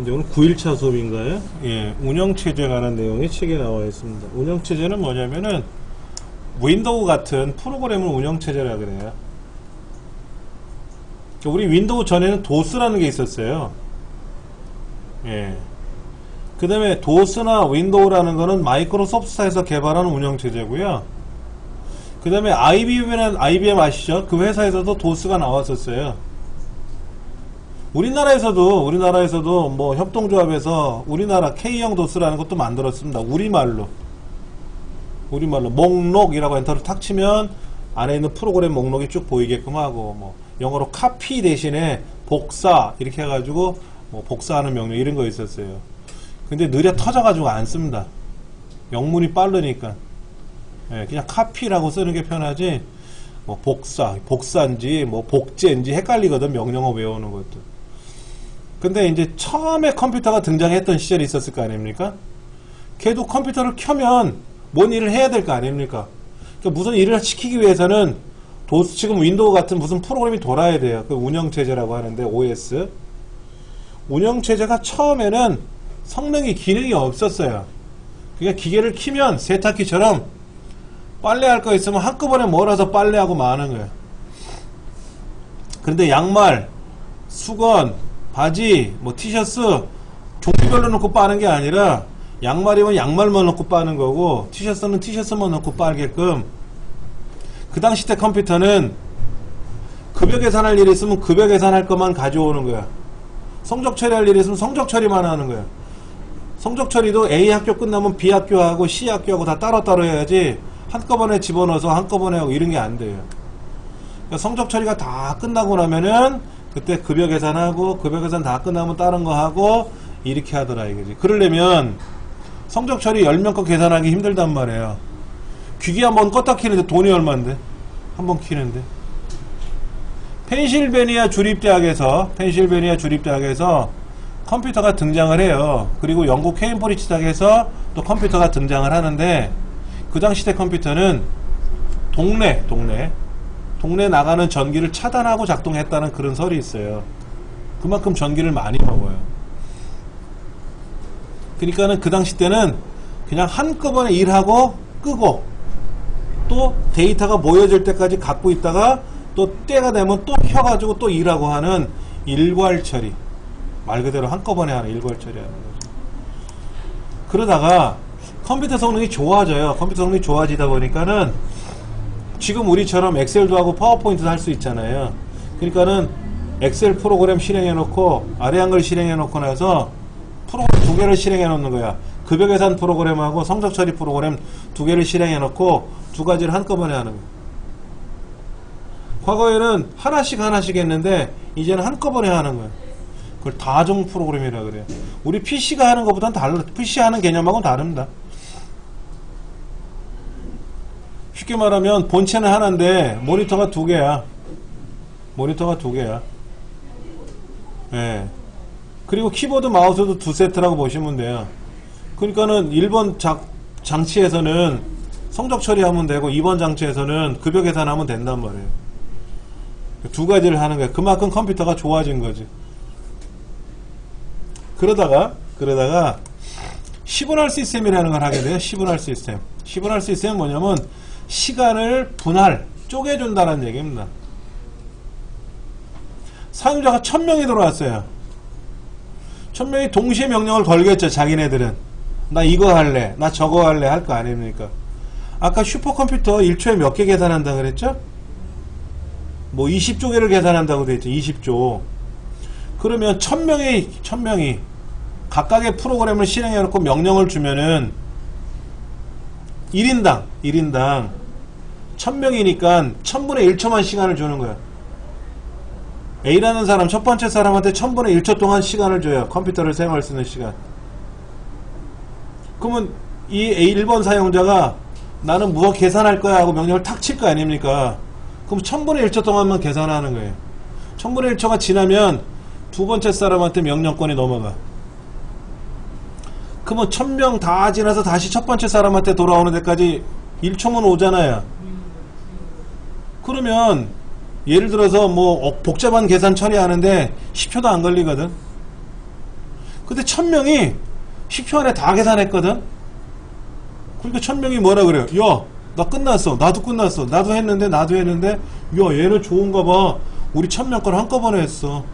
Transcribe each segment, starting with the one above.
이제 오늘 9일차 수업인가요? 예, 운영체제에 관한 내용이 책에 나와 있습니다. 운영체제는 뭐냐면은 윈도우 같은 프로그램을 운영체제라 그래요. 우리 윈도우 전에는 도스라는 게 있었어요. 예. 그 다음에 도스나 윈도우라는 거는 마이크로소프트사에서 개발한 운영체제고요. 그 다음에 IBM 아시죠? 그 회사에서도 도스가 나왔었어요. 우리나라에서도 뭐 협동조합에서 우리나라 K형 도스라는 것도 만들었습니다. 우리말로 목록이라고 엔터를 탁 치면 안에 있는 프로그램 목록이 쭉 보이게끔 하고, 뭐 영어로 카피 대신에 복사 이렇게 해가지고 뭐 복사하는 명령 이런 거 있었어요. 근데 느려 터져가지고 안 씁니다. 영문이 빠르니까. 예, 그냥 카피라고 쓰는 게 편하지, 뭐 복사인지 뭐 복제인지 헷갈리거든, 명령어 외우는 것도. 근데 이제 처음에 컴퓨터가 등장했던 시절이 있었을 거 아닙니까? 걔도 컴퓨터를 켜면 뭔 일을 해야 될 거 아닙니까? 그러니까 무슨 일을 시키기 위해서는 지금 윈도우 같은 무슨 프로그램이 돌아야 돼요. 그 운영체제라고 하는데, OS. 운영체제가 처음에는 성능이, 기능이 없었어요. 그러니까 기계를 키면 세탁기처럼 빨래할 거 있으면 한꺼번에 몰아서 빨래하고 마는 거예요. 그런데 양말, 수건, 바지, 뭐 티셔츠 종류별로 넣고 빠는 게 아니라, 양말이면 양말만 넣고 빠는 거고 티셔츠는 티셔츠만 넣고 빨게끔. 그 당시 때 컴퓨터는 급여 계산할 일이 있으면 급여 계산할 것만 가져오는 거야. 성적 처리할 일이 있으면 성적 처리만 하는 거야. 성적 처리도 A 학교 끝나면 B 학교하고 C 학교하고 다 따로따로 해야지 한꺼번에 집어넣어서 한꺼번에 하고 이런 게 안 돼요. 그러니까 성적 처리가 다 끝나고 나면은 그때 급여 계산하고, 급여 계산 다 끝나면 다른 거 하고 이렇게 하더라 이거지. 그러려면 성적 처리 10명 거 계산하기 힘들단 말이에요. 기기 한번 껐다 키는데 돈이 얼만데? 한번 키는데. 펜실베니아 주립대학에서 컴퓨터가 등장을 해요. 그리고 영국 케임브리지 대학에서 또 컴퓨터가 등장을 하는데, 그 당시 때 컴퓨터는 동네 나가는 전기를 차단하고 작동했다는 그런 설이 있어요. 그만큼 전기를 많이 먹어요. 그러니까는 그 당시 때는 그냥 한꺼번에 일하고 끄고, 또 데이터가 모여질 때까지 갖고 있다가 또 때가 되면 또 켜가지고 또 일하고 하는 일괄 처리, 말 그대로 한꺼번에 하는 일괄 처리하는 거죠. 그러다가 컴퓨터 성능이 좋아져요. 컴퓨터 성능이 좋아지다 보니까는 지금 우리처럼 엑셀도 하고 파워포인트도 할 수 있잖아요. 그러니까는 엑셀 프로그램 실행해 놓고 아래 한글 실행해 놓고 나서 프로그램 2개를 실행해 놓는 거야. 급여 계산 프로그램하고 성적 처리 프로그램 2개를 실행해 놓고 2가지를 한꺼번에 하는 거야. 과거에는 하나씩 했는데 이제는 한꺼번에 하는 거야. 그걸 다중 프로그램이라 그래요. 우리 PC가 하는 것보다는 달라. PC 하는 개념하고는 다릅니다. 쉽게 말하면 본체는 하나인데 모니터가 2개야. 예. 그리고 키보드 마우스도 2세트라고 보시면 돼요. 그러니까는 1번 장치에서는 성적 처리하면 되고 2번 장치에서는 급여 계산하면 된단 말이에요. 2가지를 하는 거야. 그만큼 컴퓨터가 좋아진 거지. 그러다가 시분할 시스템이라는 걸 하게 돼요. 시분할 시스템은 뭐냐면 시간을 쪼개준다는 얘기입니다. 사용자가 1000명이 들어왔어요. 1000명이 동시에 명령을 걸겠죠. 자기네들은 나 이거 할래, 나 저거 할래 할 거 아닙니까? 아까 슈퍼컴퓨터 1초에 몇 개 계산한다 그랬죠? 뭐 20조 개를 계산한다고 돼 있죠. 20조. 그러면 1000명이 각각의 프로그램을 실행해 놓고 명령을 주면은 1인당 1000명이니까 1000분의 1초만 시간을 주는 거야. A라는 사람, 첫 번째 사람한테 1000분의 1초 동안 시간을 줘요. 컴퓨터를 사용할 수 있는 시간. 그러면 이 A1번 사용자가 나는 무엇 계산할 거야 하고 명령을 탁 칠 거 아닙니까? 그럼 1000분의 1초 동안만 계산하는 거예요. 1000분의 1초가 지나면 두 번째 사람한테 명령권이 넘어가. 그러면 1000명 다 지나서 다시 첫 번째 사람한테 돌아오는 데까지 1초면 오잖아요. 그러면 예를 들어서 뭐 복잡한 계산 처리하는데 10초도 안 걸리거든. 근데 1000명이 10초 안에 다 계산했거든. 그러니까 1000명이 뭐라 그래요? 야, 나 끝났어. 나도 끝났어. 나도 했는데 야, 얘는 좋은가 봐. 우리 1000명 걸 한꺼번에 했어.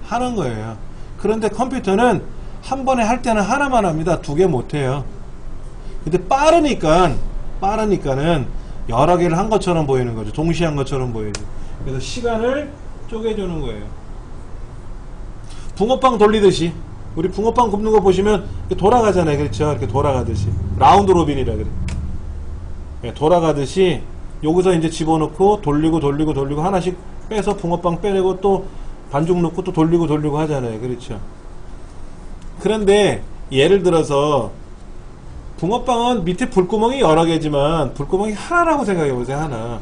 하는 거예요. 그런데 컴퓨터는 한 번에 할 때는 하나만 합니다. 2개 못 해요. 근데 빠르니까는 여러 개를 한 것처럼 보이는 거죠. 동시에 한 것처럼 보이죠. 그래서 시간을 쪼개주는 거예요. 붕어빵 돌리듯이, 우리 붕어빵 굽는 거 보시면 돌아가잖아요. 그렇죠? 이렇게 돌아가듯이. 라운드 로빈이라 그래. 예, 돌아가듯이 여기서 이제 집어넣고 돌리고 하나씩 빼서 붕어빵 빼내고 또 반죽 넣고 또 돌리고 하잖아요. 그렇죠? 그런데 예를 들어서 붕어빵은 밑에 불구멍이 여러 개지만 불구멍이 하나라고 생각해 보세요. 하나.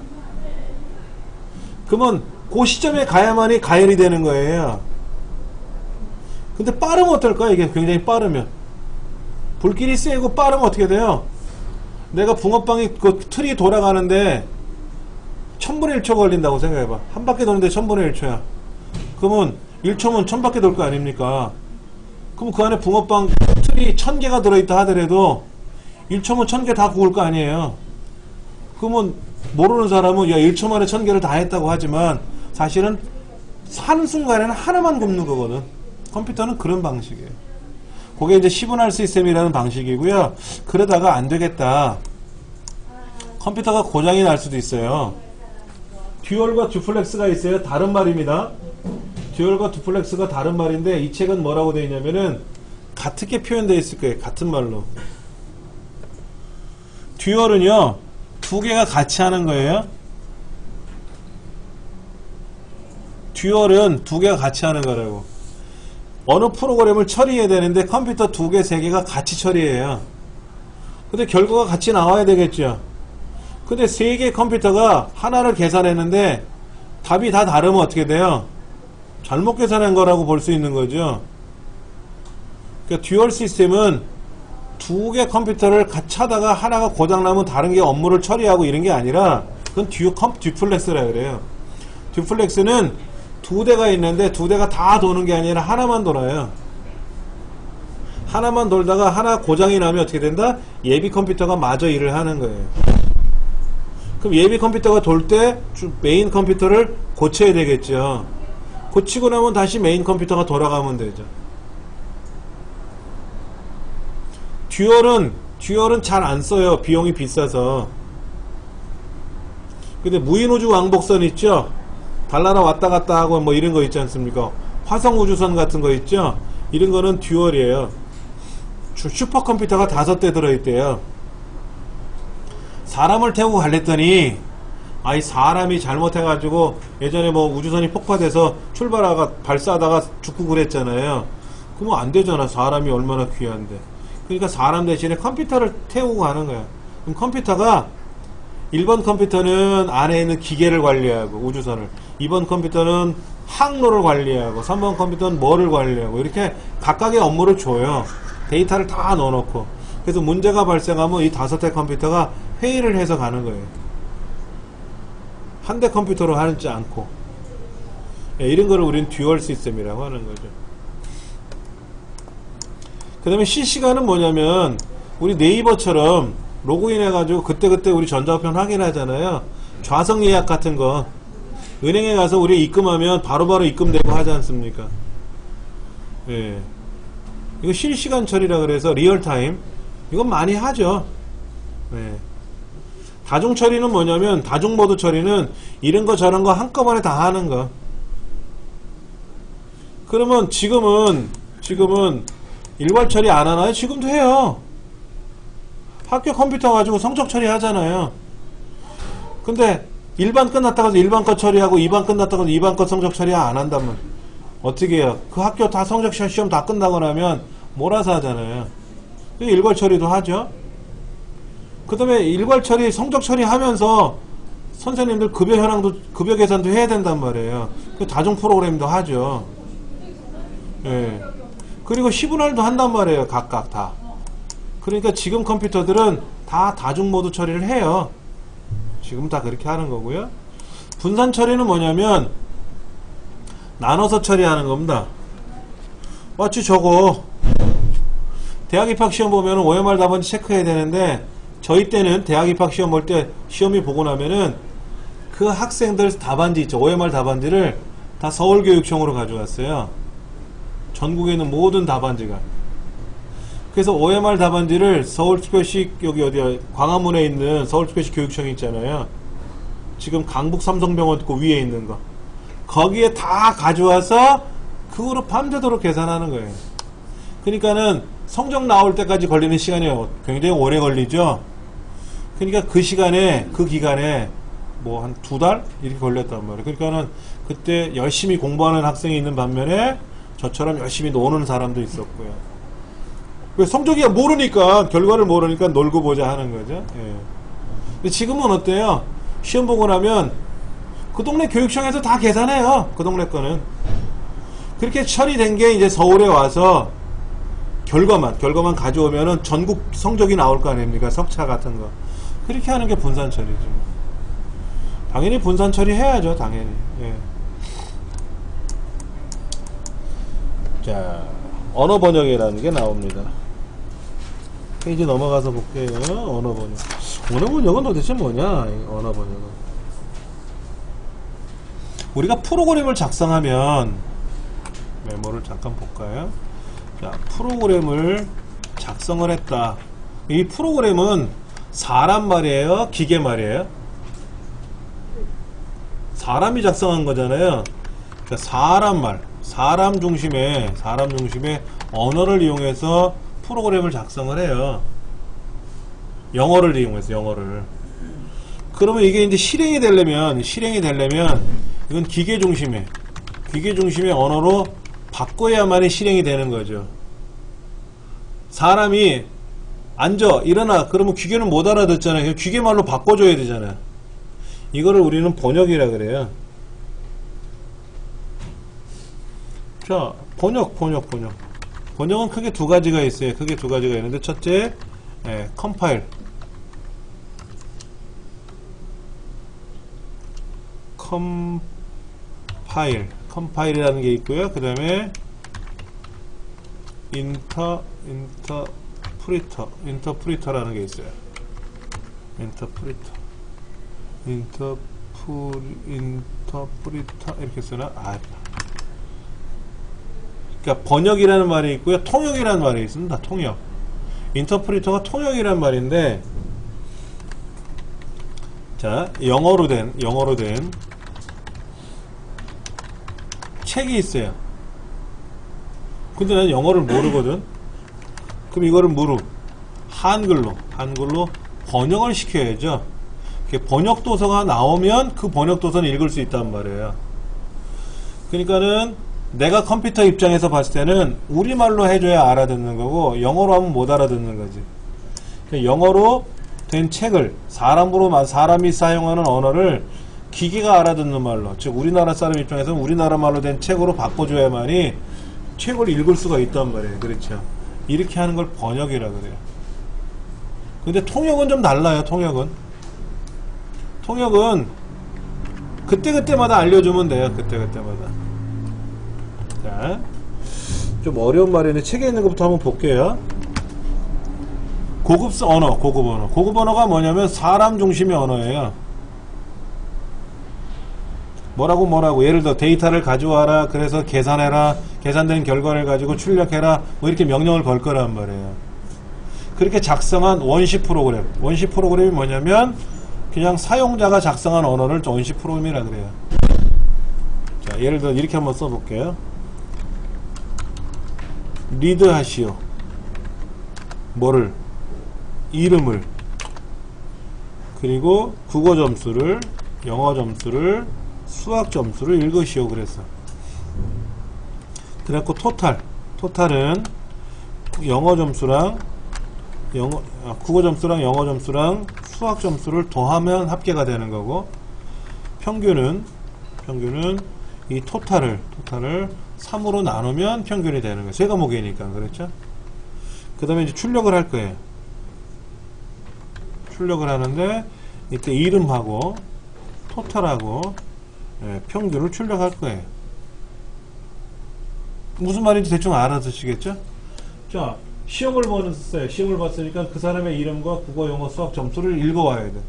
그러면 그 시점에 가야만이 가열이 되는 거예요. 근데 빠르면 어떨까? 이게 굉장히 빠르면, 불길이 세고 빠르면 어떻게 돼요? 내가 붕어빵이 그 틀이 돌아가는데 1000분의 1초 걸린다고 생각해봐. 한 바퀴 도는데 1000분의 1초야. 그러면 1초면 1000바퀴 돌 거 아닙니까? 그럼 그 안에 붕어빵 틀이 1000개가 들어있다 하더라도 1초면 1000개 다 구울 거 아니에요. 그러면 모르는 사람은 야 1초 만에 1000개를 다 했다고 하지만 사실은 한순간에는 하나만 굽는 거거든. 컴퓨터는 그런 방식이에요. 그게 이제 시분할 시스템이라는 방식이고요. 그러다가 안 되겠다, 컴퓨터가 고장이 날 수도 있어요. 듀얼과 듀플렉스가 있어요. 다른 말입니다. 듀얼과 듀플렉스가 다른 말인데 이 책은 뭐라고 되어 있냐면은 같게 표현되어 있을 거예요. 같은 말로. 듀얼은요 2개가 같이 하는 거예요. 듀얼은 2개가 같이 하는 거라고. 어느 프로그램을 처리해야 되는데 컴퓨터 2개, 3개가 같이 처리해요. 근데 결과가 같이 나와야 되겠죠. 근데 3개 컴퓨터가 하나를 계산했는데 답이 다 다르면 어떻게 돼요? 잘못 계산한 거라고 볼 수 있는 거죠. 그러니까 듀얼 시스템은 2개 컴퓨터를 같이 하다가 하나가 고장나면 다른 게 업무를 처리하고 이런 게 아니라 그건 듀플렉스라 그래요. 듀플렉스는 2대가 있는데 2대가 다 도는 게 아니라 하나만 돌아요. 하나만 돌다가 하나 고장이 나면 어떻게 된다? 예비 컴퓨터가 마저 일을 하는 거예요. 그럼 예비 컴퓨터가 돌 때 메인 컴퓨터를 고쳐야 되겠죠. 고치고 나면 다시 메인 컴퓨터가 돌아가면 되죠. 듀얼은 잘 안 써요. 비용이 비싸서. 근데 무인우주 왕복선 있죠? 달나라 왔다 갔다 하고 뭐 이런 거 있지 않습니까? 화성우주선 같은 거 있죠? 이런 거는 듀얼이에요. 슈퍼컴퓨터가 5대 들어있대요. 사람을 태우고 갈랬더니 사람이 잘못해가지고 예전에 뭐 우주선이 폭파돼서 출발하다가 발사하다가 죽고 그랬잖아요. 그러면 안 되잖아. 사람이 얼마나 귀한데. 그러니까 사람 대신에 컴퓨터를 태우고 가는 거야. 그럼 컴퓨터가 1번 컴퓨터는 안에 있는 기계를 관리하고 우주선을, 2번 컴퓨터는 항로를 관리하고, 3번 컴퓨터는 뭐를 관리하고, 이렇게 각각의 업무를 줘요. 데이터를 다 넣어놓고. 그래서 문제가 발생하면 이 5대 컴퓨터가 회의를 해서 가는 거예요. 한 대 컴퓨터로 하지 않고. 이런 거를 우리는 듀얼 시스템이라고 하는 거죠. 그 다음에 실시간은 뭐냐면 우리 네이버처럼 로그인 해가지고 그때그때 우리 전자우편 확인하잖아요. 좌석 예약 같은 거 은행에 가서 우리 입금하면 바로바로 입금되고 하지 않습니까? 예. 이거 실시간 처리라 그래서 리얼타임, 이건 많이 하죠. 예. 다중 처리는 뭐냐면, 다중 모드 처리는 이런 거 저런 거 한꺼번에 다 하는 거. 그러면 지금은 일괄 처리 안 하나요? 지금도 해요. 학교 컴퓨터 가지고 성적 처리 하잖아요. 근데 1반 끝났다가 1반 거 처리하고 2반 끝났다가 2반 거 성적 처리 안 한다면 어떻게 해요? 그 학교 다 성적 시험 다 끝나고 나면 몰아서 하잖아요. 일괄 처리도 하죠. 그 다음에 일괄 처리, 성적 처리 하면서 선생님들 급여 현황도, 급여 계산도 해야 된단 말이에요. 그 다중 프로그램도 하죠. 예. 그리고 시분할도 한단 말이에요. 각각 다. 그러니까 지금 컴퓨터들은 다 다중 모드 처리를 해요. 지금 다 그렇게 하는 거고요. 분산 처리는 뭐냐면 나눠서 처리하는 겁니다. 마치 저거 대학 입학 시험 보면 OMR 답안지 체크해야 되는데, 저희 때는 대학 입학 시험 볼 때 시험이 보고 나면은 그 학생들 답안지 있죠. OMR 답안지를 다 서울교육청으로 가져왔어요. 전국에 있는 모든 답안지가. 그래서 OMR 답안지를 서울특별시, 여기 어디야, 광화문에 있는 서울특별시 교육청이 있잖아요. 지금 강북 삼성병원 그 위에 있는 거. 거기에 다 가져와서 그거로 밤새도록 계산하는 거예요. 그러니까는 성적 나올 때까지 걸리는 시간이 굉장히 오래 걸리죠. 그러니까 그 시간에, 그 기간에 뭐 한 2달? 이렇게 걸렸단 말이에요. 그러니까는 그때 열심히 공부하는 학생이 있는 반면에 저처럼 열심히 노는 사람도 있었고요. 왜 성적이 모르니까, 결과를 모르니까 놀고 보자 하는 거죠. 예. 근데 지금은 어때요? 시험 보고 나면 그 동네 교육청에서 다 계산해요. 그 동네 거는. 그렇게 처리된 게 이제 서울에 와서 결과만 가져오면은 전국 성적이 나올 거 아닙니까? 석차 같은 거. 그렇게 하는 게 분산 처리죠. 당연히 분산 처리해야죠. 당연히. 예. 자, 언어 번역이라는 게 나옵니다. 페이지 넘어가서 볼게요. 언어 번역. 언어 번역은 도대체 뭐냐? 언어 번역은. 우리가 프로그램을 작성하면, 메모를 잠깐 볼까요? 자, 프로그램을 작성을 했다. 이 프로그램은 사람 말이에요? 기계 말이에요? 사람이 작성한 거잖아요. 그러니까 사람 중심의 언어를 이용해서 프로그램을 작성을 해요. 영어를 이용해서, 영어를. 그러면 이게 이제 실행이 되려면 이건 기계 중심의 언어로 바꿔야만이 실행이 되는 거죠. 사람이 앉아, 일어나, 그러면 기계는 못 알아듣잖아요. 기계 말로 바꿔줘야 되잖아요. 이거를 우리는 번역이라 그래요. 자, 번역은 크게 두 가지가 있어요. 크게 두 가지가 있는데, 첫째, 컴파일이라는 게 있고요. 그 다음에 인터프리터라는 게 있어요. 인터프리터 이렇게 쓰나? 그러니까 번역이라는 말이 있고요. 통역이라는 말이 있습니다. 통역. 인터프리터가 통역이라는 말인데, 자, 영어로 된 책이 있어요. 근데 나는 영어를 모르거든. 그럼 이거를 한글로 번역을 시켜야죠. 번역 도서가 나오면 그 번역 도서는 읽을 수 있단 말이에요. 그러니까는 내가 컴퓨터 입장에서 봤을 때는 우리말로 해줘야 알아듣는 거고, 영어로 하면 못 알아듣는 거지. 영어로 된 책을 사람이 사용하는 언어를 기계가 알아듣는 말로, 즉 우리나라 사람 입장에서는 우리나라 말로 된 책으로 바꿔줘야만이 책을 읽을 수가 있단 말이에요. 그렇죠? 이렇게 하는 걸 번역이라 그래요. 근데 통역은 좀 달라요. 통역은 그때그때마다 알려주면 돼요. 그때그때마다. 자, 좀 어려운 말인데 책에 있는 것부터 한번 볼게요. 고급 언어가 뭐냐면 사람 중심의 언어예요. 뭐라고 예를 들어 데이터를 가져와라, 그래서 계산해라, 계산된 결과를 가지고 출력해라, 뭐 이렇게 명령을 걸 거란 말이에요. 그렇게 작성한 원시 프로그램이 뭐냐면 그냥 사용자가 작성한 언어를 원시 프로그램이라 그래요. 자, 예를 들어 이렇게 한번 써볼게요. 리드 하시오. 이름을, 그리고 국어 점수를, 영어 점수를, 수학 점수를 읽으시오. 그래서 그래갖고 토탈은 국어 점수랑 영어 점수랑 수학 점수를 더하면 합계가 되는 거고, 평균은 이 토탈을 3으로 나누면 평균이 되는 거예요. 세 과목이니까. 그렇죠? 그 다음에 이제 출력을 할 거예요. 출력을 하는데 이때 이름하고 토탈하고 평균을 출력할 거예요. 무슨 말인지 대충 알아두시겠죠? 자, 시험을 봤어요. 시험을 봤으니까 그 사람의 이름과 국어, 영어, 수학 점수를 읽어와야 돼.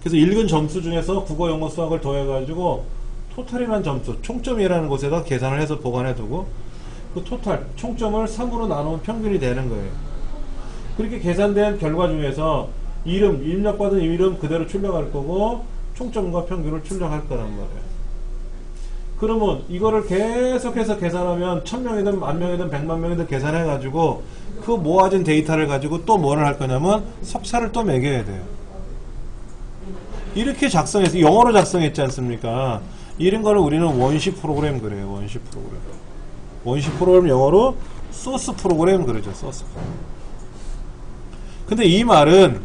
그래서 읽은 점수 중에서 국어, 영어, 수학을 더해가지고 토탈이라는 점수, 총점이라는 곳에다 계산을 해서 보관해두고 그 토탈, 총점을 3으로 나누면 평균이 되는 거예요. 그렇게 계산된 결과 중에서 이름, 입력받은 이름 그대로 출력할 거고 총점과 평균을 출력할 거란 말이에요. 그러면 이거를 계속해서 계산하면 1000명이든 10,000명이든 1,000,000명이든 계산해가지고 그 모아진 데이터를 가지고 또 뭐를 할 거냐면 석사를 또 매겨야 돼요. 이렇게 작성해서 영어로 작성했지 않습니까? 이런 거를 우리는 원시 프로그램 그래요. 원시 프로그램. 원시 프로그램 영어로 소스 프로그램 그러죠. 소스 프로그램. 근데 이 말은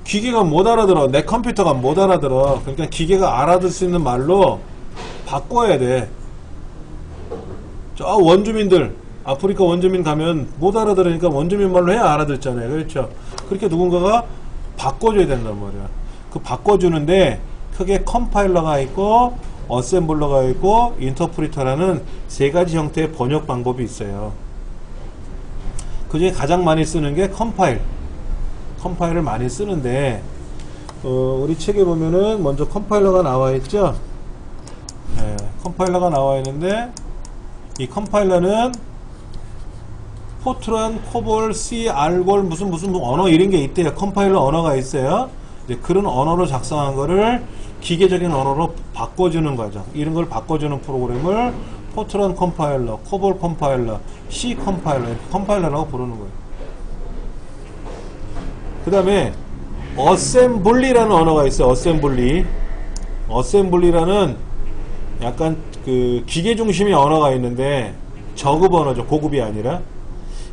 기계가 못 알아들어. 내 컴퓨터가 못 알아들어. 그러니까 기계가 알아들 수 있는 말로 바꿔야 돼. 저 원주민들, 아프리카 원주민 가면 못 알아들으니까 원주민 말로 해야 알아듣잖아요. 그렇죠? 그렇게 누군가가 바꿔줘야 된단 말이야. 그 바꿔주는데 크게 컴파일러가 있고 어셈블러가 있고 인터프리터라는 세 가지 형태의 번역 방법이 있어요. 그 중에 가장 많이 쓰는 게 컴파일을 많이 쓰는데 우리 책에 보면은 먼저 컴파일러가 나와 있죠. 네, 컴파일러가 나와 있는데 이 컴파일러는 포트란, 코볼, C, 알골 무슨 언어 이런 게 있대요. 컴파일러 언어가 있어요. 이제 그런 언어로 작성한 거를 기계적인 언어로 바꿔주는 거죠. 이런 걸 바꿔주는 프로그램을 포트란 컴파일러, 코볼 컴파일러, C 컴파일러, 컴파일러라고 부르는 거예요. 그 다음에 어셈블리라는 언어가 있어요. 어셈블리라는 약간 그 기계 중심의 언어가 있는데 저급 언어죠. 고급이 아니라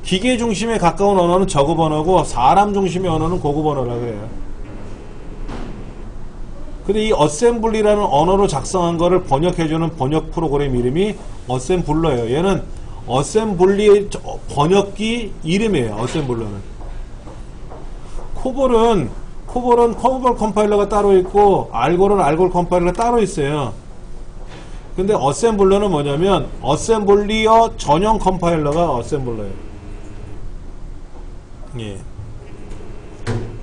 기계 중심에 가까운 언어는 저급 언어고 사람 중심의 언어는 고급 언어라 그래요. 근데 이 어셈블리라는 언어로 작성한 거를 번역해주는 번역 프로그램 이름이 어셈블러예요. 얘는 어셈블리의 번역기 이름이에요. 어셈블러는. 코볼은 코볼 컴파일러가 따로 있고 알골은 알골 컴파일러가 따로 있어요. 근데 어셈블러는 뭐냐면 어셈블리어 전용 컴파일러가 어셈블러예요. 예.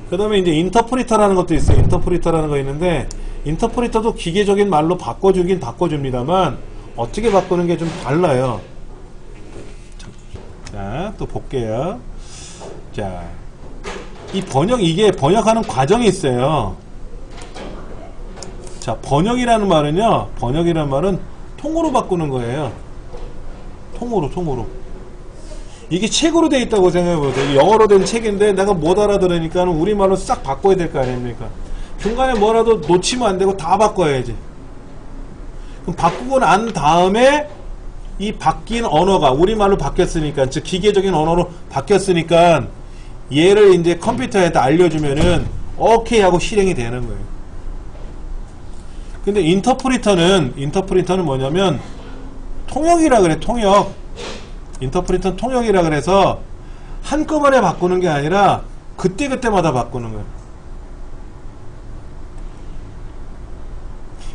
그 다음에 이제 인터프리터라는 것도 있어요. 인터프리터라는 거 있는데 인터프리터도 기계적인 말로 바꿔주긴 바꿔줍니다만 어떻게 바꾸는 게 좀 달라요. 자, 또 볼게요. 자, 이게 번역하는 과정이 있어요. 자, 번역이라는 말은 통으로 바꾸는 거예요. 통으로. 이게 책으로 돼 있다고 생각해보세요. 영어로 된 책인데 내가 못 알아들으니까 우리말로 싹 바꿔야 될 거 아닙니까? 중간에 뭐라도 놓치면 안 되고 다 바꿔야지. 그럼 바꾸고 난 다음에 이 바뀐 언어가 우리말로 바뀌었으니까, 즉 기계적인 언어로 바뀌었으니까 얘를 이제 컴퓨터에다 알려주면은 오케이 하고 실행이 되는 거예요. 근데 인터프리터는 뭐냐면 통역이라 그래. 통역. 인터프리터는 통역이라 그래서 한꺼번에 바꾸는 게 아니라 그때그때마다 바꾸는 거예요.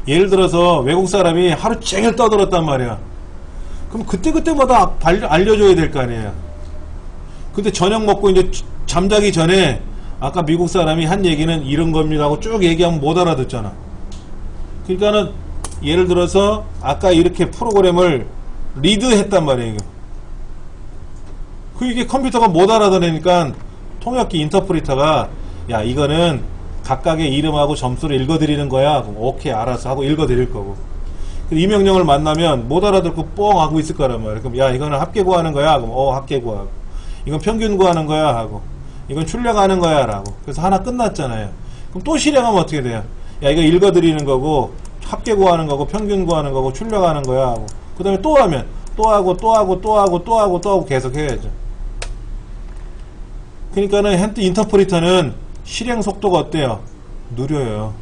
예를 들어서 외국 사람이 하루 종일 떠들었단 말이야. 그럼 그때그때마다 알려줘야 될 거 아니에요. 근데 저녁 먹고 이제 잠자기 전에 아까 미국 사람이 한 얘기는 이런 겁니다 하고 쭉 얘기하면 못 알아듣잖아. 그러니까는 예를 들어서 아까 이렇게 프로그램을 리드했단 말이에요. 이게 컴퓨터가 못 알아들으니까 통역기 인터프리터가 야 이거는 각각의 이름하고 점수를 읽어드리는 거야. 그럼 오케이 알아서 하고 읽어드릴 거고. 이 명령을 만나면 못 알아듣고 뻥 하고 있을 거란 말이야. 그럼 야 이거는 합계 구하는 거야. 그럼 합계 구하고. 이건 평균 구하는 거야 하고. 이건 출력하는 거야 라고. 그래서 하나 끝났잖아요. 그럼 또 실행하면 어떻게 돼요? 야 이거 읽어드리는 거고 합계 구하는 거고 평균 구하는 거고 출력하는 거야 하고. 그 다음에 또 하면 또 하고 계속 해야죠. 그러니까는 인터프리터는 실행 속도가 어때요? 느려요.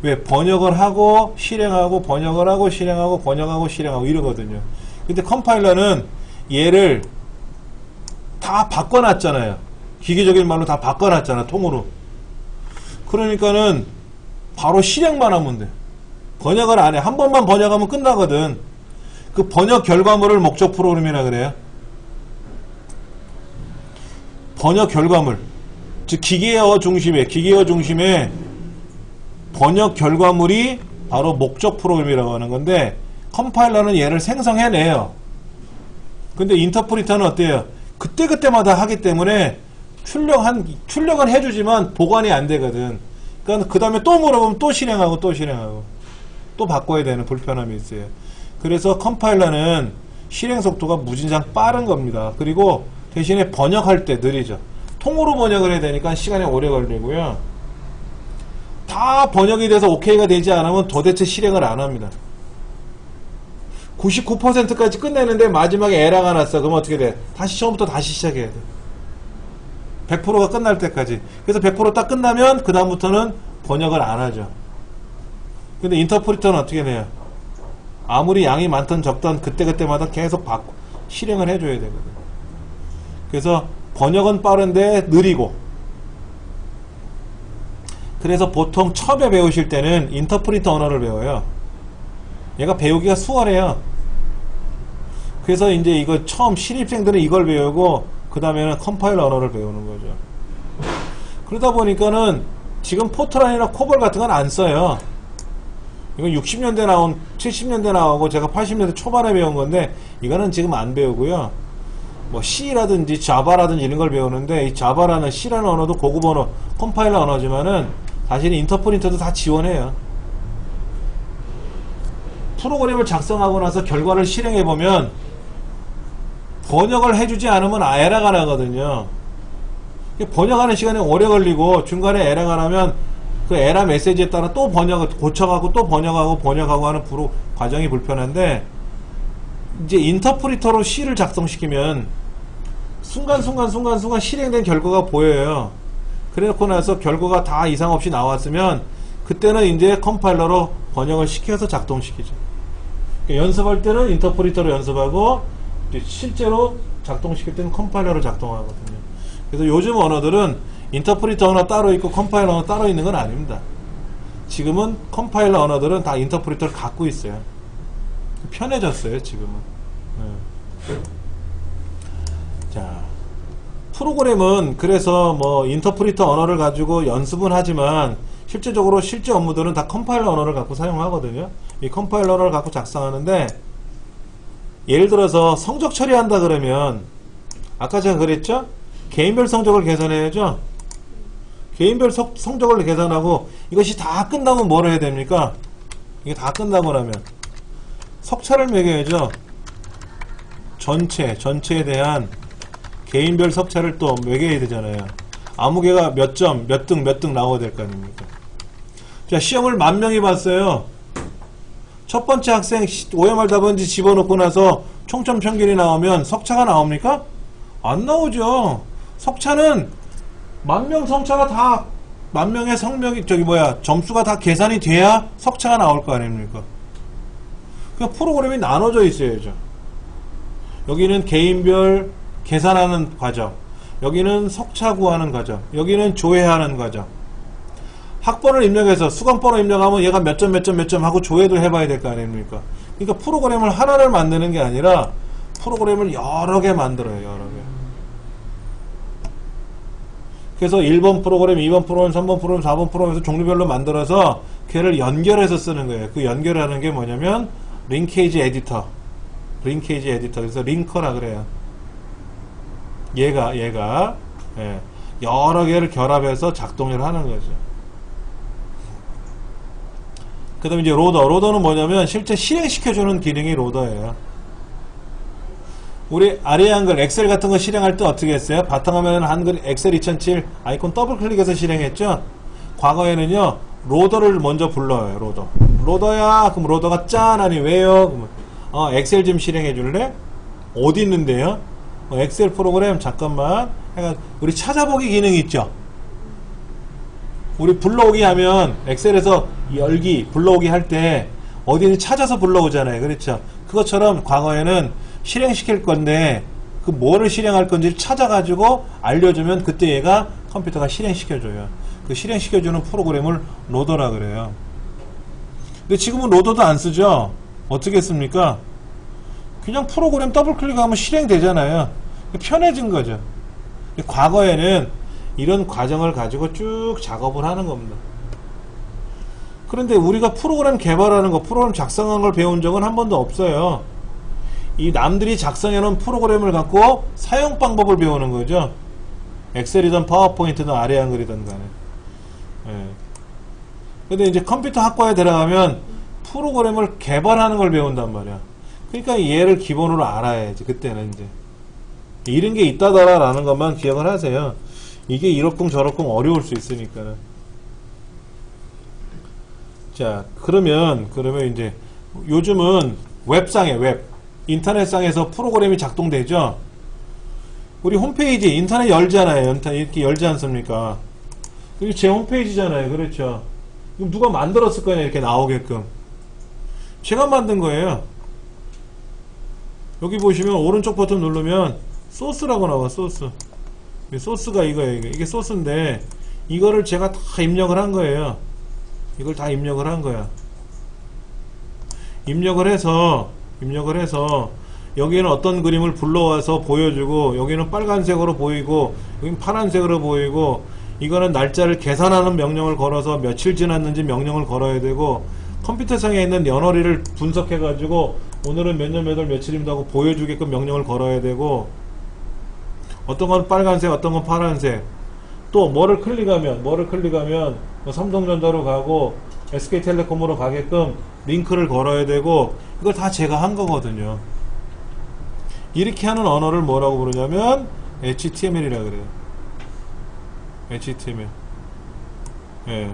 왜? 번역을 하고 실행하고 번역을 하고 실행하고 번역하고 실행하고 이러거든요. 근데 컴파일러는 얘를 다 바꿔놨잖아요. 기계적인 말로 다 바꿔놨잖아. 통으로. 그러니까는 바로 실행만 하면 돼. 번역을 안 해. 한 번만 번역하면 끝나거든. 그 번역 결과물을 목적 프로그램이라 그래요. 번역 결과물, 즉 기계어 중심의 번역 결과물이 바로 목적 프로그램이라고 하는 건데, 컴파일러는 얘를 생성해내요. 근데 인터프리터는 어때요? 그때그때마다 하기 때문에 출력은 해주지만 보관이 안 되거든. 그러니까 그 다음에 또 물어보면 또 실행하고 또 바꿔야 되는 불편함이 있어요. 그래서 컴파일러는 실행 속도가 무진장 빠른 겁니다. 그리고 대신에 번역할 때 느리죠. 통으로 번역을 해야 되니까 시간이 오래 걸리고요. 다 번역이 돼서 오케이가 되지 않으면 도대체 실행을 안 합니다. 99%까지 끝내는데 마지막에 에러가 났어. 그럼 어떻게 돼? 다시 처음부터 다시 시작해야 돼. 100%가 끝날 때까지. 그래서 100% 딱 끝나면 그 다음부터는 번역을 안 하죠. 근데 인터프리터는 어떻게 돼요? 아무리 양이 많든 적든 그때그때마다 계속 실행을 해줘야 되거든. 그래서 번역은 빠른데 느리고, 그래서 보통 처음에 배우실 때는 인터프리터 언어를 배워요. 얘가 배우기가 수월해요. 그래서 이제 이거 처음 신입생들은 이걸 배우고 그 다음에는 컴파일러 언어를 배우는 거죠. 그러다 보니까는 지금 포트란이나 코볼 같은 건 안 써요. 이건 60년대 나온, 70년대 나오고 제가 80년대 초반에 배운 건데, 이거는 지금 안 배우고요. 뭐 C라든지 자바라든지 이런 걸 배우는데, 이 자바라는 C라는 언어도 고급 언어, 컴파일러 언어지만은 사실 인터프리터도 다 지원해요. 프로그램을 작성하고 나서 결과를 실행해보면 번역을 해주지 않으면 에러가 나거든요. 번역하는 시간이 오래 걸리고 중간에 에러가 나면 그 에러 메시지에 따라 또 번역을 고쳐가고 또 번역하고 하는 과정이 불편한데, 이제 인터프리터로 C를 작성시키면 순간순간 실행된 결과가 보여요. 그래놓고 나서 결과가 다 이상 없이 나왔으면 그때는 이제 컴파일러로 번역을 시켜서 작동시키죠. 연습할 때는 인터프리터로 연습하고 실제로 작동시킬 때는 컴파일러로 작동하거든요. 그래서 요즘 언어들은 인터프리터 언어 따로 있고 컴파일러 언어 따로 있는 건 아닙니다. 지금은 컴파일러 언어들은 다 인터프리터를 갖고 있어요. 편해졌어요, 지금은. 자, 프로그램은 그래서 뭐 인터프리터 언어를 가지고 연습은 하지만 실제적으로 실제 업무들은 다 컴파일러 언어를 갖고 사용하거든요. 이 컴파일러 언어를 갖고 작성하는데, 예를 들어서 성적 처리한다 그러면 아까 제가 그랬죠? 개인별 성적을 계산해야죠. 개인별 성적을 계산하고 이것이 다 끝나면 뭘 해야 됩니까? 이게 다 끝나고 나면 석차를 매겨야죠. 전체에 대한 개인별 석차를 또 매겨야 되잖아요. 아무 개가 몇 점, 몇 등 나와야 될 거 아닙니까? 자, 시험을 10,000명이 봤어요. 첫 번째 학생 OMR 답안지 집어넣고 나서 총점 평균이 나오면 석차가 나옵니까? 안 나오죠. 석차는 10,000명 성차가 다, 10,000명의 점수가 다 계산이 돼야 석차가 나올 거 아닙니까? 그러니까 프로그램이 나눠져 있어야죠. 여기는 개인별 계산하는 과정, 여기는 석차 구하는 과정, 여기는 조회하는 과정. 학번을 입력해서 수강번호 입력하면 얘가 몇 점 하고 조회도 해봐야 될 거 아닙니까? 그러니까 프로그램을 하나를 만드는 게 아니라 프로그램을 여러 개 만들어요. 여러 개. 그래서 1번 프로그램, 2번 프로그램, 3번 프로그램, 4번 프로그램에서 종류별로 만들어서 걔를 연결해서 쓰는 거예요. 그 연결하는 게 뭐냐면 링케이지 에디터. 그래서 링커라 그래요. 얘가 예, 여러 개를 결합해서 작동을 하는 거죠. 그 다음에 이제 로더는 뭐냐면 실제 실행시켜주는 기능이 로더예요. 우리 아래 한글 엑셀 같은 거 실행할 때 어떻게 했어요? 바탕화면 한글 엑셀 2007 아이콘 더블 클릭해서 실행했죠? 과거에는요, 로더를 먼저 불러요. 로더야. 그럼 로더가 짠 하니 왜요? 그러면 엑셀 좀 실행해 줄래? 어디 있는데요? 엑셀 프로그램 잠깐만. 우리 찾아보기 기능이 있죠? 우리 불러오기 하면 엑셀에서 불러오기 할 때 어디를 찾아서 불러오잖아요. 그렇죠? 그것처럼 과거에는 실행시킬 건데 그 뭐를 실행할 건지를 찾아가지고 알려주면 그때 얘가 컴퓨터가 실행시켜줘요. 그 실행시켜주는 프로그램을 로더라 그래요. 근데 지금은 로더도 안 쓰죠? 어떻게 씁니까? 그냥 프로그램 더블 클릭하면 실행되잖아요. 편해진 거죠. 과거에는 이런 과정을 가지고 쭉 작업을 하는 겁니다. 그런데 우리가 프로그램 개발하는 거, 프로그램 작성하는 걸 배운 적은 한 번도 없어요. 이 남들이 작성해놓은 프로그램을 갖고 사용 방법을 배우는 거죠. 엑셀이든 파워포인트든 아래 한글이든 간에. 예. 근데 이제 컴퓨터 학과에 들어가면 프로그램을 개발하는 걸 배운단 말이야. 그러니까 얘를 기본으로 알아야지. 그때는 이제 이런 게 있다더라라는 것만 기억을 하세요. 이게 이렇쿵 저렇쿵 어려울 수 있으니까는. 자, 그러면 이제 요즘은 웹상에 인터넷상에서 프로그램이 작동되죠. 우리 홈페이지 인터넷 열잖아요. 이렇게 열지 않습니까? 이게 제 홈페이지잖아요. 그렇죠. 그럼 누가 만들었을 거냐, 이렇게 나오게끔. 제가 만든 거예요. 여기 보시면 오른쪽 버튼 누르면 소스라고 나와. 소스가 이거예요. 이게 소스인데 이거를 제가 다 입력을 한 거예요. 이걸 다 입력을 한 거야. 입력을 해서 여기는 어떤 그림을 불러와서 보여주고, 여기는 빨간색으로 보이고, 여기는 파란색으로 보이고, 이거는 날짜를 계산하는 명령을 걸어서 며칠 지났는지 명령을 걸어야 되고, 컴퓨터상에 있는 연월일을 분석해가지고 오늘은 몇 년 몇 월 며칠입니다 하고 보여주게끔 명령을 걸어야 되고, 어떤 건 빨간색, 어떤 건 파란색, 또 뭐를 클릭하면 뭐 삼성전자로 가고 SK텔레콤으로 가게끔 링크를 걸어야 되고, 이걸 다 제가 한 거거든요. 이렇게 하는 언어를 뭐라고 부르냐면 HTML이라 그래요. HTML. 예.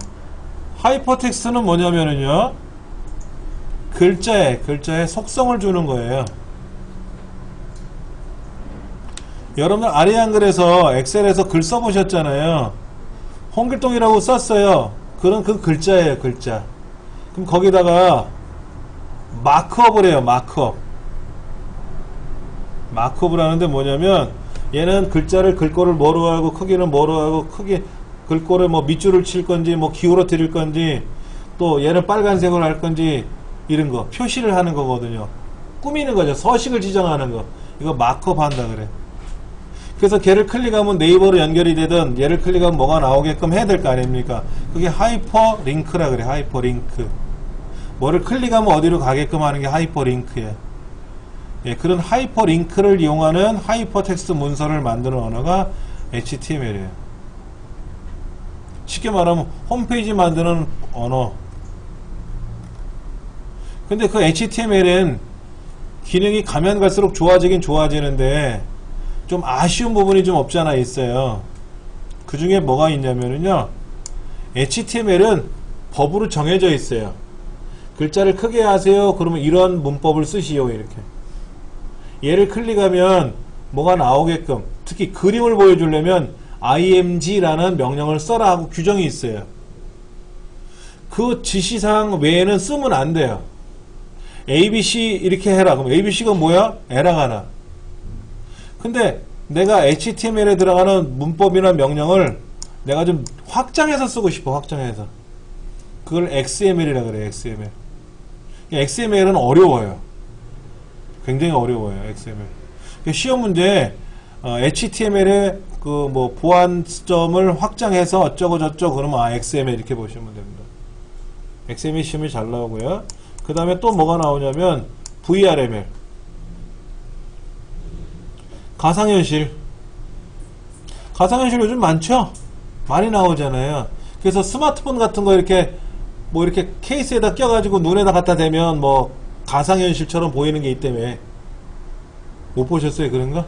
하이퍼텍스트는 뭐냐면은요, 글자에 속성을 주는 거예요. 여러분들 아래 한글에서 엑셀에서 글 써보셨잖아요. 홍길동이라고 썼어요. 그럼 그 글자예요, 글자. 그럼 거기다가 마크업을 해요, 마크업을 하는데 뭐냐면, 얘는 글자를 글꼴을 뭐로 하고 크기는 뭐로 하고, 글꼴에 뭐 밑줄을 칠 건지 뭐 기울어뜨릴 건지, 또 얘는 빨간색으로 할 건지, 이런 거 표시를 하는 거거든요. 꾸미는 거죠. 서식을 지정하는 거. 이거 마크업 한다 그래. 그래서 걔를 클릭하면 네이버로 연결이 되든, 얘를 클릭하면 뭐가 나오게끔 해야 될 거 아닙니까? 그게 하이퍼링크라 그래. 하이퍼링크. 뭐를 클릭하면 어디로 가게끔 하는 게 하이퍼링크야. 예, 그런 하이퍼링크를 이용하는 하이퍼텍스트 문서를 만드는 언어가 HTML이에요. 쉽게 말하면 홈페이지 만드는 언어. 근데 그 HTML은 기능이 가면 갈수록 좋아지긴 좋아지는데 좀 아쉬운 부분이 좀 없지 않아 있어요. 그 중에 뭐가 있냐면요, HTML은 법으로 정해져 있어요. 글자를 크게 하세요. 그러면 이런 문법을 쓰시오. 이렇게. 얘를 클릭하면 뭐가 나오게끔, 특히 그림을 보여주려면 img라는 명령을 써라 하고 규정이 있어요. 그 지시사항 외에는 쓰면 안 돼요. ABC 이렇게 해라. 그럼 ABC가 뭐야? 에러가 나. 근데 내가 HTML에 들어가는 문법이나 명령을 내가 좀 확장해서 쓰고 싶어. 확장해서. 그걸 XML이라 그래요. XML. XML은 어려워요. 굉장히 어려워요. XML. 시험 문제 HTML의 그 뭐 보안점을 확장해서 어쩌고 저쩌고 그러면 XML 이렇게 보시면 됩니다. XML 시험이 잘 나오고요. 그 다음에 또 뭐가 나오냐면 VRML. 가상현실 요즘 많죠? 많이 나오잖아요. 그래서 스마트폰 같은 거 이렇게 뭐 이렇게 케이스에다 껴가지고 눈에다 갖다 대면 뭐 가상현실처럼 보이는 게 있다며. 못 보셨어요? 그런 거?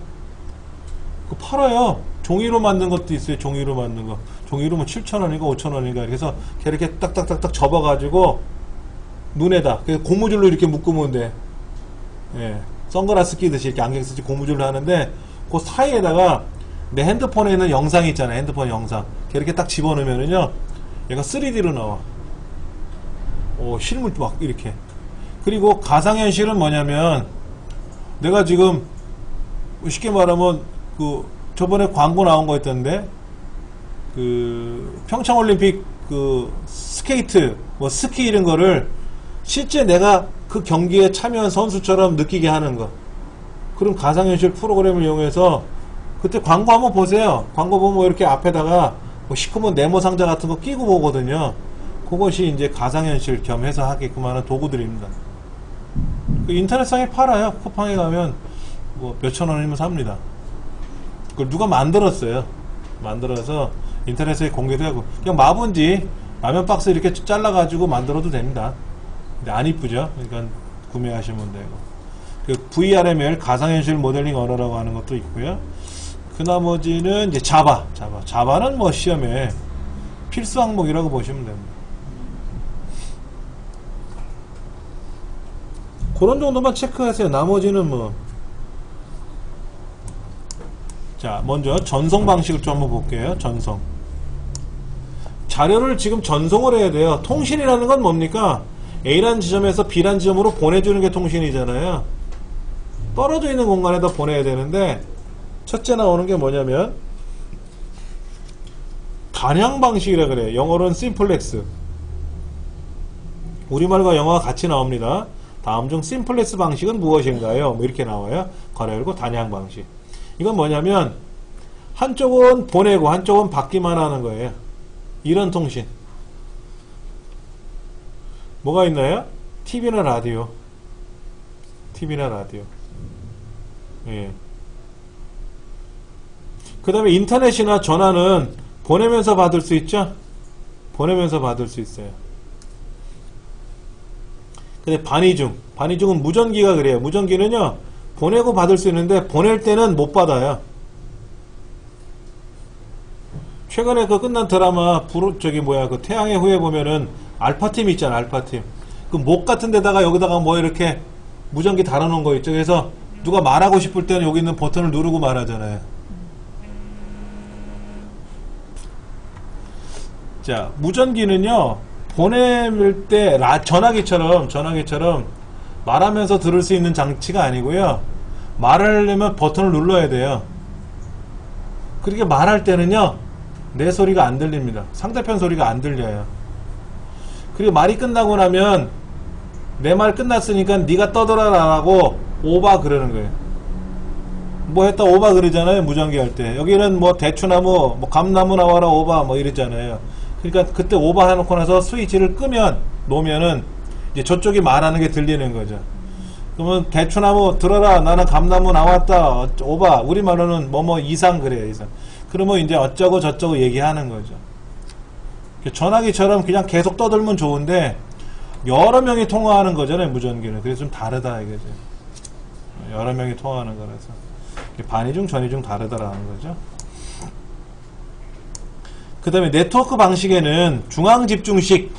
그거 팔아요. 종이로 만든 것도 있어요. 종이로 만든 거. 종이로 뭐 7,000원인가 5,000원인가. 그래서 이렇게 딱딱딱딱 접어가지고 눈에다 고무줄로 이렇게 묶으면 돼. 예. 선글라스 끼듯이 이렇게 안경 쓰지 고무줄로 하는데, 그 사이에다가 내 핸드폰에 있는 영상이 있잖아요. 핸드폰 영상. 이렇게 딱 집어넣으면은요, 얘가 3D로 나와. 실물 막 이렇게. 그리고 가상현실은 뭐냐면, 내가 지금 쉽게 말하면 그 저번에 광고 나온 거 있던데, 그 평창올림픽 그 스케이트 뭐 스키 이런 거를 실제 내가 그 경기에 참여한 선수처럼 느끼게 하는 거. 그럼 가상현실 프로그램을 이용해서 그때 광고 한번 보세요. 광고 보면 뭐 이렇게 앞에다가 뭐 시커먼 네모 상자 같은 거 끼고 보거든요. 그것이 이제 가상현실 겸 해서 하게끔 하는 도구들입니다. 그 인터넷상에 팔아요. 쿠팡에 가면 뭐 몇천 원이면 삽니다. 그걸 누가 만들었어요. 만들어서 인터넷에 공개도 하고, 그냥 마분지 라면 박스 이렇게 잘라가지고 만들어도 됩니다. 근데 안 이쁘죠? 그러니까 구매하시면 되고. 그 VRML 가상현실 모델링 언어라고 하는 것도 있고요. 그 나머지는 이제 자바는 뭐 시험에 필수 항목이라고 보시면 됩니다. 그런 정도만 체크하세요. 나머지는 뭐. 자, 먼저 전송 방식을 좀 한번 볼게요. 전송. 자료를 지금 전송을 해야 돼요. 통신이라는 건 뭡니까? A라는 지점에서 B라는 지점으로 보내주는 게 통신이잖아요. 떨어져 있는 공간에다 보내야 되는데, 첫째 나오는 게 뭐냐면 단양 방식이라 그래요. 영어로는 심플렉스. 우리말과 영어가 같이 나옵니다. 다음 중 심플렉스 방식은 무엇인가요? 뭐 이렇게 나와요. 괄호 열고 단양 방식. 이건 뭐냐면 한쪽은 보내고 한쪽은 받기만 하는 거예요. 이런 통신. 뭐가 있나요? TV나 라디오. 예. 그 다음에 인터넷이나 전화는 보내면서 받을 수 있죠? 보내면서 받을 수 있어요. 근데 반이중은 무전기가 그래요. 무전기는요, 보내고 받을 수 있는데, 보낼 때는 못 받아요. 최근에 그 끝난 드라마, 그 태양의 후예 보면은, 알파팀 있잖아, 알파팀. 그 목 같은 데다가 여기다가 뭐 이렇게 무전기 달아놓은 거 있죠. 그래서 누가 말하고 싶을 때는 여기 있는 버튼을 누르고 말하잖아요. 자, 무전기는요, 보낼 때 전화기처럼 말하면서 들을 수 있는 장치가 아니고요. 말하려면 버튼을 눌러야 돼요. 그렇게 말할 때는요, 내 소리가 안 들립니다. 상대편 소리가 안 들려요. 그리고 말이 끝나고 나면 내 말 끝났으니까 네가 떠들어라라고 오바 그러는 거예요. 뭐 했다 오바 그러잖아요. 무전기 할 때. 여기는 뭐 대추나무, 뭐 감나무 나와라 오바 뭐 이랬잖아요. 그러니까 그때 오바 해놓고 나서 스위치를 놓으면은 이제 저쪽이 말하는 게 들리는 거죠. 그러면 대추나무 들어라, 나는 감나무 나왔다, 오바. 우리말로는 뭐뭐 이상 그래요, 이상. 그러면 이제 어쩌고 저쩌고 얘기하는 거죠. 전화기처럼 그냥 계속 떠들면 좋은데 여러 명이 통화하는 거잖아요, 무전기는. 그래서 좀 다르다 이거죠. 여러 명이 통화하는 거라서 반이중 전이중 다르다라는 거죠. 그 다음에 네트워크 방식에는 중앙집중식,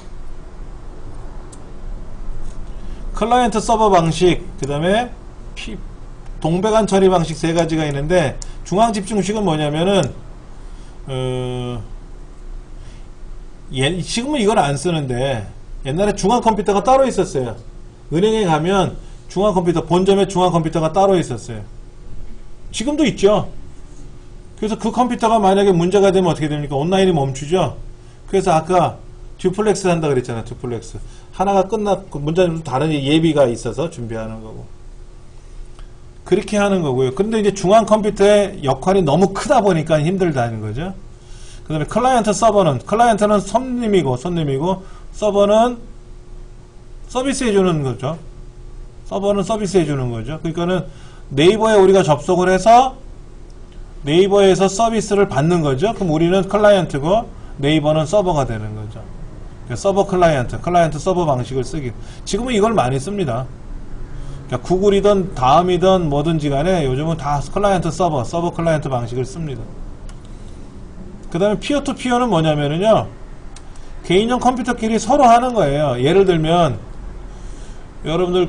클라이언트 서버 방식, 그 다음에 동배관 처리 방식 세 가지가 있는데, 중앙집중식은 뭐냐면은 지금은 이걸 안 쓰는데 옛날에 중앙컴퓨터가 따로 있었어요. 은행에 가면 중앙컴퓨터, 본점에 중앙컴퓨터가 따로 있었어요. 지금도 있죠. 그래서 그 컴퓨터가 만약에 문제가 되면 어떻게 됩니까? 온라인이 멈추죠. 그래서 아까 듀플렉스 한다 그랬잖아요. 듀플렉스. 하나가 문제는 다른 예비가 있어서 준비하는 거고. 그렇게 하는 거고요. 근데 이제 중앙 컴퓨터의 역할이 너무 크다 보니까 힘들다는 거죠. 그 다음에 클라이언트는 손님이고, 서버는 서비스해주는 거죠. 그러니까는 네이버에 우리가 접속을 해서 네이버에서 서비스를 받는 거죠. 그럼 우리는 클라이언트고 네이버는 서버가 되는 거죠. 서버 클라이언트 서버 방식을 쓰기. 지금은 이걸 많이 씁니다. 그러니까 구글이든 다음이든 뭐든지 간에 요즘은 다 클라이언트 서버 클라이언트 방식을 씁니다. 그 다음에 피어투피어는 뭐냐면은요, 개인용 컴퓨터끼리 서로 하는 거예요. 예를 들면 여러분들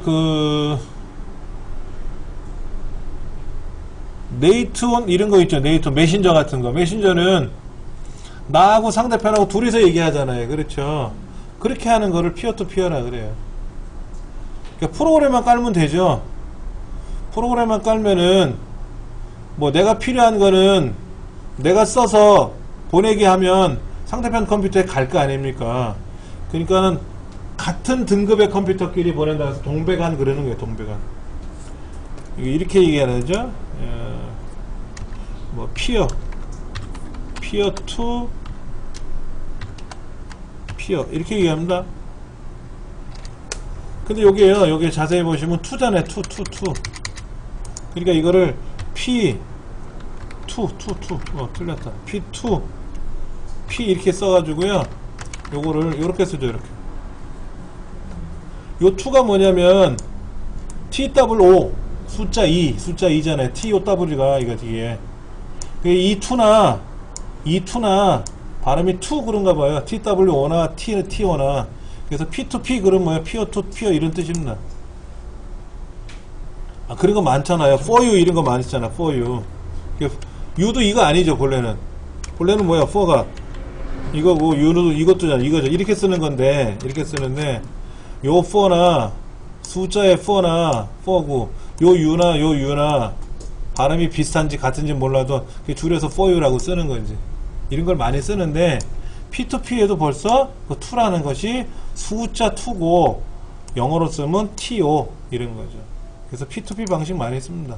네이트온 이런 거 있죠. 네이트온 메신저 같은 거. 메신저는 나하고 상대편하고 둘이서 얘기하잖아요. 그렇죠. 그렇게 하는 거를 피어투피어라 그래요. 그러니까 프로그램만 깔면 되죠. 프로그램만 깔면은 뭐 내가 필요한 거는 내가 써서 보내게 하면 상대편 컴퓨터에 갈 거 아닙니까? 그러니까는 같은 등급의 컴퓨터끼리 보낸다 해서 동배관 그러는 거예요. 동배관. 이렇게 얘기하는 거죠. 뭐 피어 투 피어 이렇게 얘기합니다. 근데 여기에요. 여기 자세히 보시면 투잖아요. 투. 그러니까 이거를 P 틀렸다. P2 P 이렇게 써가지고요. 요거를 요렇게 쓰죠. 이렇게. 요 2가 뭐냐면 TWO 숫자 2잖아요. TOW가 이거 뒤에. 이 2나 발음이 2 그런가 봐요. TWO나 TO나. 그래서 P2P 그럼 뭐야? 피어 투 피어 이런 뜻입니다. 아, 그런 거 많잖아요. for you 이런 거 많이 쓰잖아. for you. you도 이거 아니죠. 본래는 뭐야? for가 이거고 you도 이것도잖아. 이거죠. 이렇게 쓰는 건데 이렇게 쓰는데 요 for나 숫자의 for나 for고 요 you나 발음이 비슷한지 같은지 몰라도 줄여서 for you라고 쓰는 건지 이런 걸 많이 쓰는데 P2P에도 벌써 그 2라는 것이 숫자 2고 영어로 쓰면 TO 이런 거죠. 그래서 P2P 방식 많이 씁니다.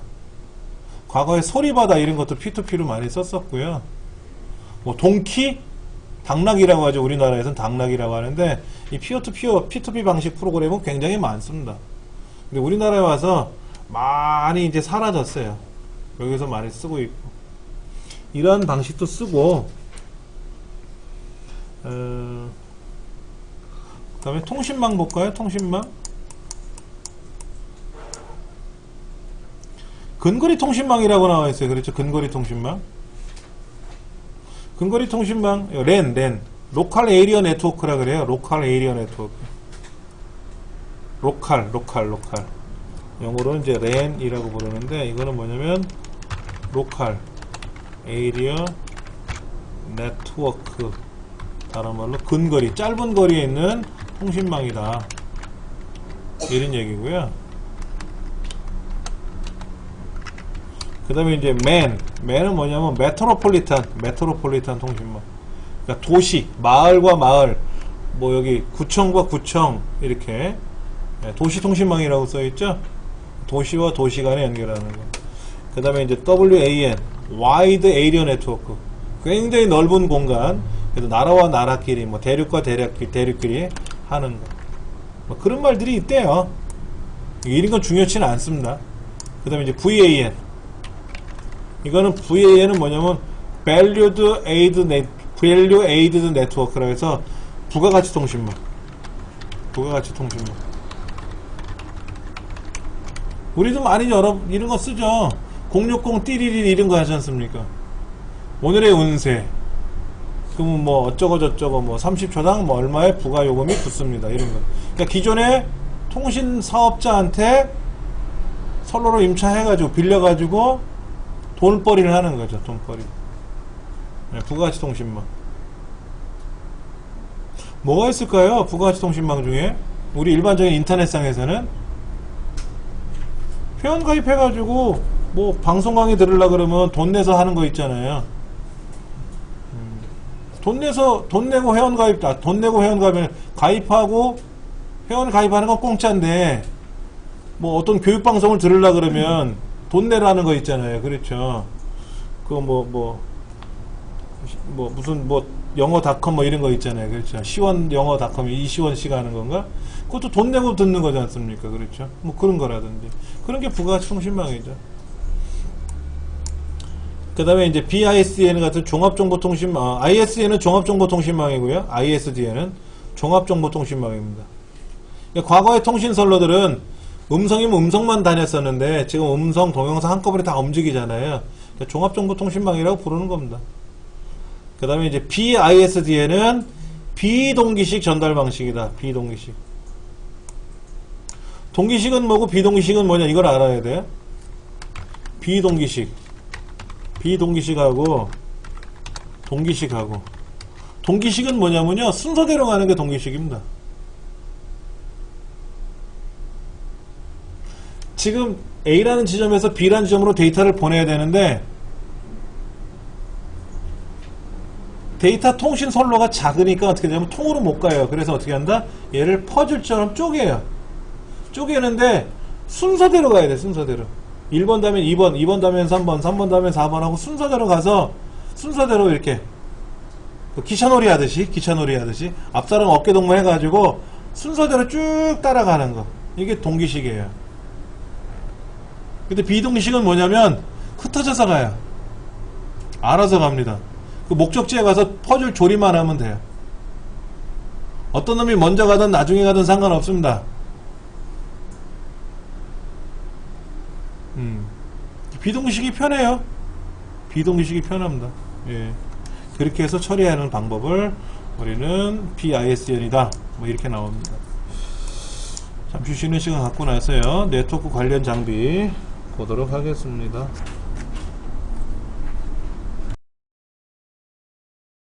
과거에 소리바다 이런 것도 P2P로 많이 썼었고요. 뭐 동키? 당락이라고 하죠. 우리나라에서는 당락이라고 하는데 이 P2P 방식 프로그램은 굉장히 많습니다. 근데 우리나라에 와서 많이 이제 사라졌어요. 여기서 많이 쓰고 있고 이런 방식도 쓰고 그 다음에 통신망 볼까요? 통신망 근거리 통신망이라고 나와 있어요. 그렇죠? 근거리 통신망 랜 로컬 에리어 네트워크라 그래요. 로컬 에리어 네트워크 로컬 영어로는 이제 랜이라고 부르는데 이거는 뭐냐면 로컬 에리어 네트워크 다른 말로 근거리 짧은 거리에 있는 통신망이다 이런 얘기고요. 그 다음에 이제 맨은 뭐냐면 메트로폴리탄 통신망. 그러니까 도시, 마을과 마을, 뭐 여기 구청과 구청 이렇게 도시 통신망이라고 써있죠. 도시와 도시 간에 연결하는 거. 그 다음에 이제 WAN, 와이드 에리어 네트워크. 굉장히 넓은 공간. 그래서 나라와 나라끼리, 뭐 대륙과 대륙끼리 하는 거. 뭐 그런 말들이 있대요. 이런 건 중요치는 않습니다. 그 다음에 이제 VAN. 이거는 VAN은 뭐냐면 Value Aided Network라고 해서 부가가치 통신망. 우리도 많이 이런 거 쓰죠. 060 띠리리 이런 거 하지 않습니까? 오늘의 운세. 그러면 뭐 어쩌고 뭐 30초당 뭐 얼마의 부가 요금이 붙습니다. 이런 거. 그러니까 기존에 통신 사업자한테 선로로 임차해가지고 빌려가지고 돈벌이를 하는 거죠. 돈벌이. 네, 부가가치 통신망. 뭐가 있을까요? 부가가치 통신망 중에 우리 일반적인 인터넷상에서는 회원 가입해가지고 뭐 방송 강의 들으려고 그러면 돈 내서 하는 거 있잖아요. 돈 내고 회원 가입하고 회원 가입하는 건 공짜인데 뭐 어떤 교육 방송을 들으려고 그러면 돈 내라는 거 있잖아요. 그렇죠. 그 무슨 영어닷컴 뭐 이런 거 있잖아요. 그렇죠. 시원 영어닷컴 이시원 씨가 하는 건가? 그것도 돈 내고 듣는 거지 않습니까? 그렇죠. 뭐 그런 거라든지 그런 게 부가가치 통신망이죠. 그 다음에 이제 BISDN 같은 종합정보통신망, ISDN은 종합정보통신망이고요. ISDN은 종합정보통신망입니다. 그러니까 과거의 통신선로들은 음성이면 음성만 다녔었는데 지금 음성, 동영상 한꺼번에 다 움직이잖아요. 그러니까 종합정보통신망이라고 부르는 겁니다. 그 다음에 이제 BISDN은 비동기식 전달 방식이다. 비동기식. 동기식은 뭐고 비동기식은 뭐냐 이걸 알아야 돼요. 비동기식하고 동기식은 뭐냐면요 순서대로 가는 게 동기식입니다. 지금 A라는 지점에서 B라는 지점으로 데이터를 보내야 되는데 데이터 통신 선로가 작으니까 어떻게 되냐면 통으로 못 가요. 그래서 어떻게 한다? 얘를 퍼즐처럼 쪼개요. 쪼개는데 순서대로 가야 돼. 순서대로. 1번 다면 2번, 2번 다면 3번, 3번 다면 4번 하고 순서대로 가서 순서대로 이렇게 기차놀이 하듯이 앞사람 어깨동무 해가지고 순서대로 쭉 따라가는 거. 이게 동기식이에요. 근데 비동기식은 뭐냐면 흩어져서 가요. 알아서 갑니다. 그 목적지에 가서 퍼즐 조립만 하면 돼요. 어떤 놈이 먼저 가든 나중에 가든 상관없습니다. 비동기식이 편해요. 비동기식이 편합니다. 예. 그렇게 해서 처리하는 방법을 우리는 BISN이다. 뭐 이렇게 나옵니다. 잠시 쉬는 시간 갖고 나서요. 네트워크 관련 장비 보도록 하겠습니다.